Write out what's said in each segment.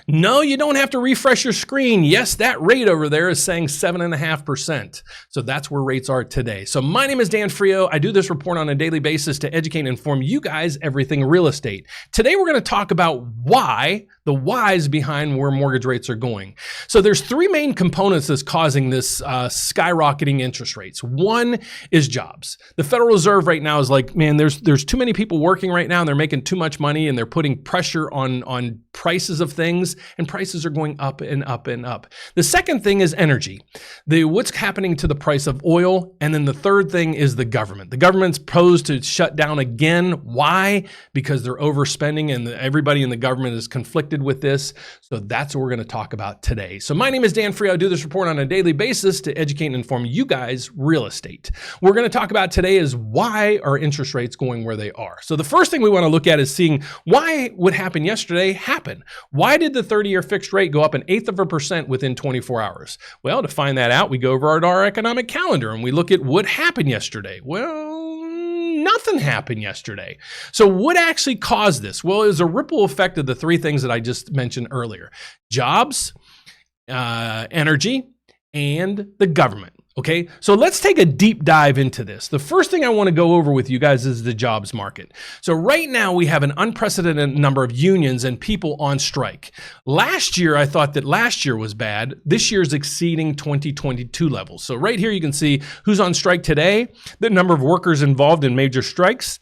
No, you don't have to refresh your screen. Yes, that rate over there is saying 7.5%. So that's where rates are today. So my name is Dan Frio. I do this report on a daily basis to educate and inform you guys everything real estate. Today, we're going to talk about the whys behind where mortgage rates are going. So there's three main components that's causing this skyrocketing interest rates. One is jobs. The Federal Reserve right now is like, man, there's too many people working right now and they're making too much money and they're putting pressure on prices of things, and prices are going up and up and up. The second thing is energy. What's happening to the price of oil. And then the third thing is the government. The government's posed to shut down again. Why? Because they're overspending and everybody in the government is conflicted with this. So that's what we're going to talk about today. So my name is Dan Frio. I do this report on a daily basis to educate and inform you guys real estate. What we're going to talk about today is why are interest rates going where they are. So the first thing we want to look at is seeing why what happened yesterday happened. Why did the 30-year fixed rate go up 1/8% within 24 hours? Well, to find that out, we go over our economic calendar and we look at what happened yesterday. Well, nothing happened yesterday. So what actually caused this? Well, it was a ripple effect of the three things that I just mentioned earlier: jobs, energy, and the government. Okay, so let's take a deep dive into this. The first thing I want to go over with you guys is the jobs market. So right now we have an unprecedented number of unions and people on strike. Last year, I thought that last year was bad. This year's exceeding 2022 levels. So right here you can see who's on strike today. The number of workers involved in major strikes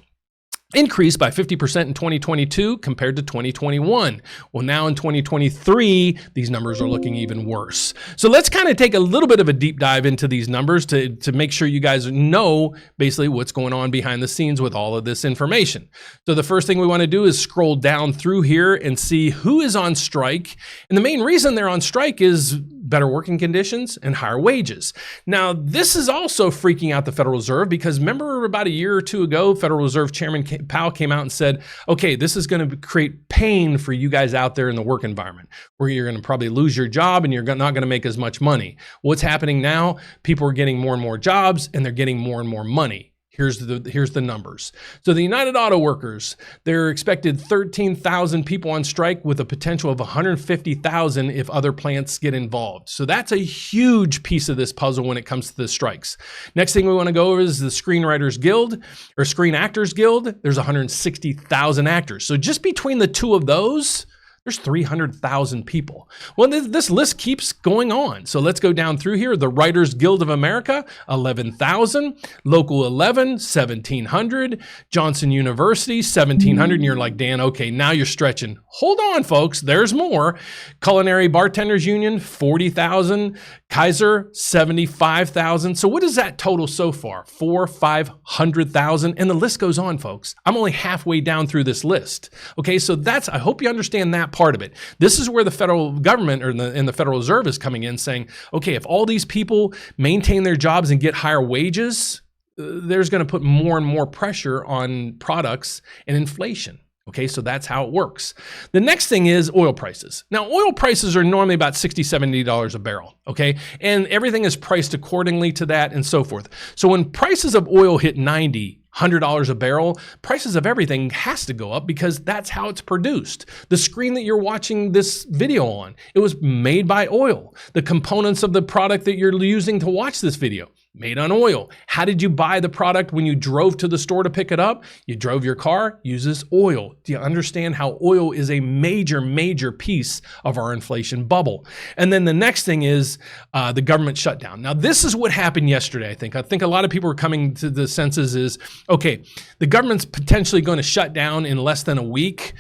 increased by 50% in 2022 compared to 2021. Well, now in 2023, these numbers are looking even worse. So let's kind of take a little bit of a deep dive into these numbers to make sure you guys know basically what's going on behind the scenes with all of this information. So the first thing we want to do is scroll down through here and see who is on strike. And the main reason they're on strike is better working conditions and higher wages. Now, this is also freaking out the Federal Reserve because remember about a year or two ago, Federal Reserve Chairman Powell came out and said, okay, this is going to create pain for you guys out there in the work environment where you're going to probably lose your job and you're not going to make as much money. What's happening now? People are getting more and more jobs and they're getting more and more money. Here's the numbers. So the United Auto Workers, they're expected 13,000 people on strike with a potential of 150,000 if other plants get involved. So that's a huge piece of this puzzle when it comes to the strikes. Next thing we want to go over is the Screenwriters Guild or Screen Actors Guild. There's 160,000 actors. So just between the two of those, there's 300,000 people. Well, this list keeps going on. So let's go down through here. The Writers Guild of America, 11,000. Local 11, 1,700. Johnson University, 1,700. And you're like, Dan, okay, now you're stretching. Hold on, folks. There's more. Culinary Bartenders Union, 40,000. Kaiser, 75,000. So what is that total so far? 500,000. And the list goes on, folks. I'm only halfway down through this list. Okay, so I hope you understand that part of it. This is where the federal government and the Federal Reserve is coming in saying, okay, if all these people maintain their jobs and get higher wages, there's going to put more and more pressure on products and inflation. Okay, so that's how it works. The next thing is oil prices. Now, oil prices are normally about $60, $70 a barrel, okay? And everything is priced accordingly to that and so forth. So when prices of oil hit $90, $100 a barrel, prices of everything has to go up because that's how it's produced. The screen that you're watching this video on, it was made by oil. The components of the product that you're using to watch this video, made on oil. How did you buy the product when you drove to the store to pick it up? You drove your car, uses oil. Do you understand how oil is a major, major piece of our inflation bubble? And then the next thing is the government shutdown. Now, this is what happened yesterday, I think. I think a lot of people are coming to the senses is, okay, the government's potentially going to shut down in less than a week.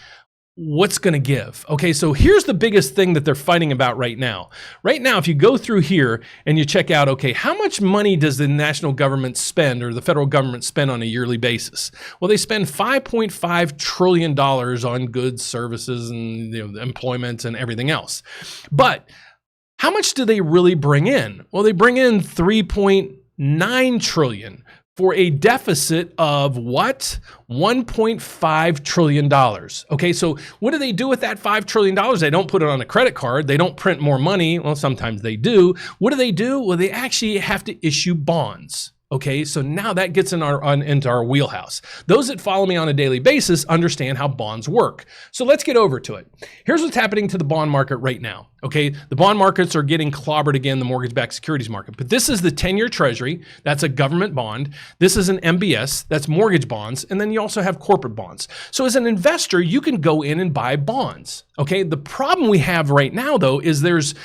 What's going to give? Okay, so here's the biggest thing that they're fighting about right now. Right now, if you go through here and you check out, okay, how much money does the national government spend or the federal government spend on a yearly basis? Well, they spend $5.5 trillion on goods, services, and employment and everything else. But how much do they really bring in? Well, they bring in $3.9 trillion for a deficit of what? $1.5 trillion. Okay, so what do they do with that $5 trillion? They don't put it on a credit card. They don't print more money. Well, sometimes they do. What do? Well, they actually have to issue bonds. Okay, so now that gets into our wheelhouse. Those that follow me on a daily basis understand how bonds work. So let's get over to it. Here's what's happening to the bond market right now. Okay, the bond markets are getting clobbered again, the mortgage-backed securities market. But this is the 10-year Treasury. That's a government bond. This is an MBS. That's mortgage bonds. And then you also have corporate bonds. So as an investor, you can go in and buy bonds. Okay, the problem we have right now, though, is there's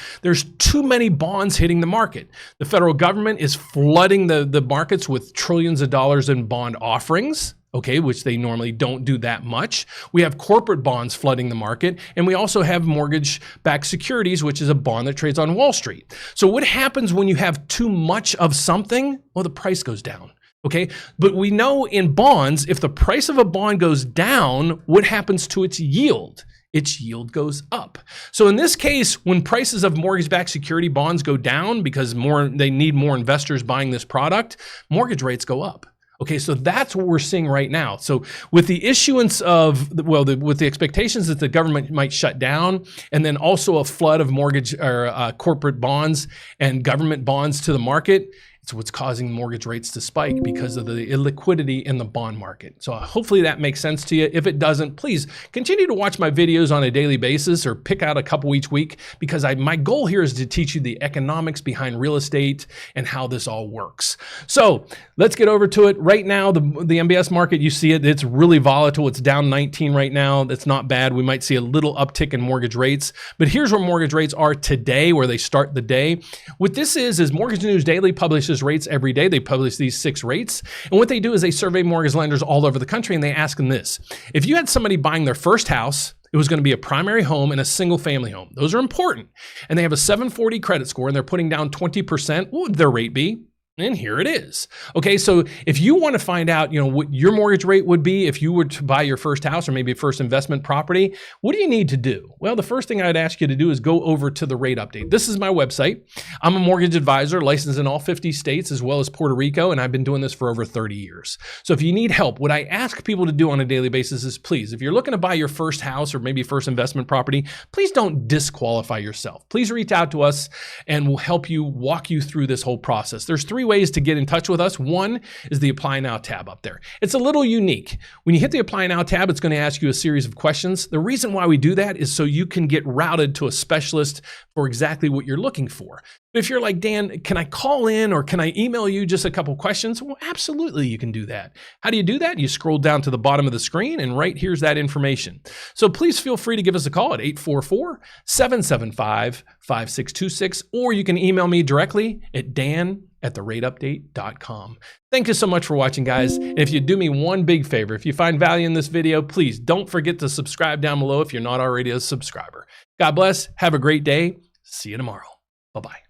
too many bonds hitting the market. The federal government is flooding the markets with trillions of dollars in bond offerings. Okay, which they normally don't do that much. We have corporate bonds flooding the market, and we also have mortgage-backed securities, which is a bond that trades on Wall Street. So what happens when you have too much of something? Well, the price goes down. Okay, but we know in bonds, if the price of a bond goes down, what happens to its yield? Its yield goes up. So in this case, when prices of mortgage-backed security bonds go down because they need more investors buying this product, mortgage rates go up. Okay, so that's what we're seeing right now. So with the issuance of, with the expectations that the government might shut down, and then also a flood of mortgage or corporate bonds and government bonds to the market, it's what's causing mortgage rates to spike because of the illiquidity in the bond market. So hopefully that makes sense to you. If it doesn't, please continue to watch my videos on a daily basis or pick out a couple each week, because my goal here is to teach you the economics behind real estate and how this all works. So let's get over to it. Right now, the MBS market, you see it, it's really volatile. It's down 19 right now. That's not bad. We might see a little uptick in mortgage rates, but here's where mortgage rates are today, where they start the day. What this is Mortgage News Daily publishes rates every day. They publish these 6 rates. And what they do is they survey mortgage lenders all over the country, and they ask them this: if you had somebody buying their first house, it was going to be a primary home and a single family home. Those are important. And they have a 740 credit score and they're putting down 20%. What would their rate be? And here it is. Okay, so if you want to find out, what your mortgage rate would be if you were to buy your first house or maybe first investment property, what do you need to do? Well, the first thing I'd ask you to do is go over to the rate update. This is my website. I'm a mortgage advisor licensed in all 50 states as well as Puerto Rico, and I've been doing this for over 30 years. So if you need help, what I ask people to do on a daily basis is, please, if you're looking to buy your first house or maybe first investment property, please don't disqualify yourself. Please reach out to us and we'll help you walk you through this whole process. There's 3 ways to get in touch with us. One is the Apply Now tab up there. It's a little unique. When you hit the Apply Now tab, it's going to ask you a series of questions. The reason why we do that is so you can get routed to a specialist for exactly what you're looking for. If you're like, Dan, can I call in or can I email you just a couple questions? Well, absolutely, you can do that. How do you do that? You scroll down to the bottom of the screen and right here's that information. So please feel free to give us a call at 844-775-5626, or you can email me directly at dan@therateupdate.com. Thank you so much for watching, guys. And if you do me one big favor, if you find value in this video, please don't forget to subscribe down below if you're not already a subscriber. God bless. Have a great day. See you tomorrow. Bye-bye.